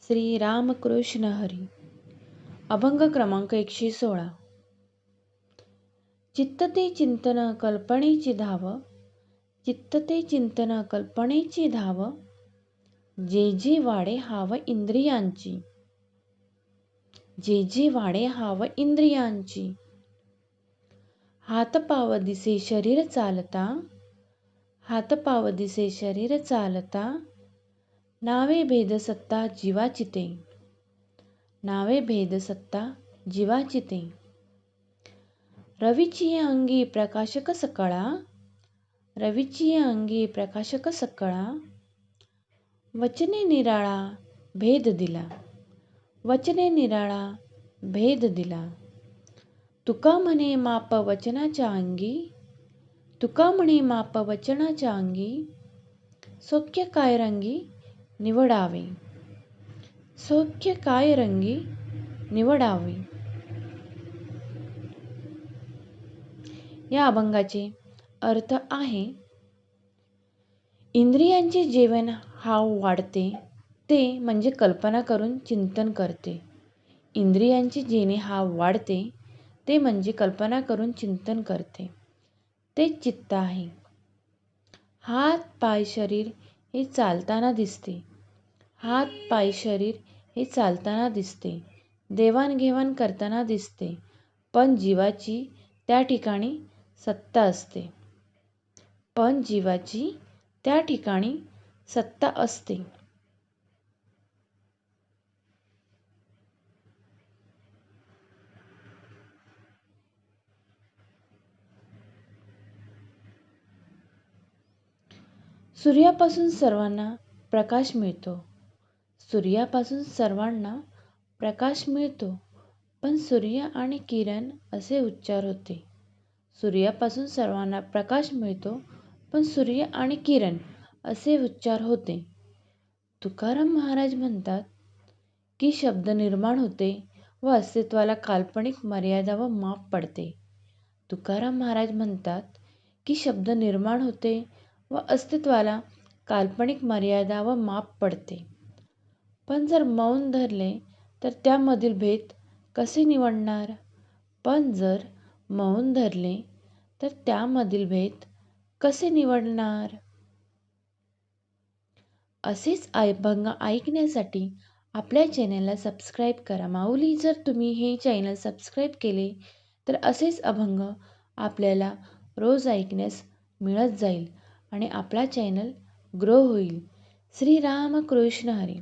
श्री रामकृष्ण हरी. अभंग क्रमांक 116. चित्त ते चिंतन कल्पनेची धाव, चित्त ते चिंतन कल्पनेची धाव, जे जे वाडे हाव इंद्रियांची, जे जे वाडे हाव इंद्रियांची. हात पाव दिसे शरीर चालता, हात पाव दिसे शरीर चालता, नावे भेद सत्ता जीवाची ते, नावे भेद सत्ता जीवाची ते. रवीची अंगी प्रकाशक सकळा, रवीची अंगी प्रकाशक सकळा, वचने निराळा भेद दिला, वचने निराळा भेद दिला. तुका म्हणे माप वचनाच्या अंगी, तुका म्हणे माप वचनाच्या अंगी, सौख्य काय रंगी निवडावे, सौख्य काय रंगी निवडावे. या अभंगाचे अर्थ आहे, इंद्रियांचे जेवण हाव वाढते ते म्हणजे कल्पना करून चिंतन करते. इंद्रियांचे जेणे हाव वाढते ते म्हणजे कल्पना करून चिंतन करते, ते चित्त आहे. हात पाय शरीर हे चालताना दिसते, हात पाय शरीर हे चालताना दिसते, देवाणघेवाण करताना दिसते, पण जीवाची त्या ठिकाणी सत्ता असते, पण जीवाची त्या ठिकाणी सत्ता असते. सूर्यापासून सर्वांना प्रकाश मिळतो, सूर्यापासून सर्वांना प्रकाश मिळतो, पण सूर्य आणि किरण असे उच्चार होते. सूर्यापासून सर्वांना प्रकाश मिळतो, पण सूर्य आणि किरण असे उच्चार होते. तुकाराम महाराज म्हणतात की शब्द निर्माण होते व अस्तित्वाला काल्पनिक मर्यादा व माप पडते. तुकाराम महाराज म्हणतात की शब्द निर्माण होते व अस्तित्वाला काल्पनिक मर्यादा व माप पडते. पण जर मौन धरले तर त्यामधील भेद कसे निवडणार? पण जर मौन धरले तर त्यामधील भेद कसे निवडणार? असेच अभंग ऐकण्यासाठी आपल्या चॅनलला सबस्क्राईब करा. माऊली, जर तुम्ही हे चॅनल सबस्क्राईब केले तर असेच अभंग आपल्याला रोज ऐकण्यास मिळत जाईल आणि आपला चॅनल ग्रो होईल. श्री रामकृष्ण हरी.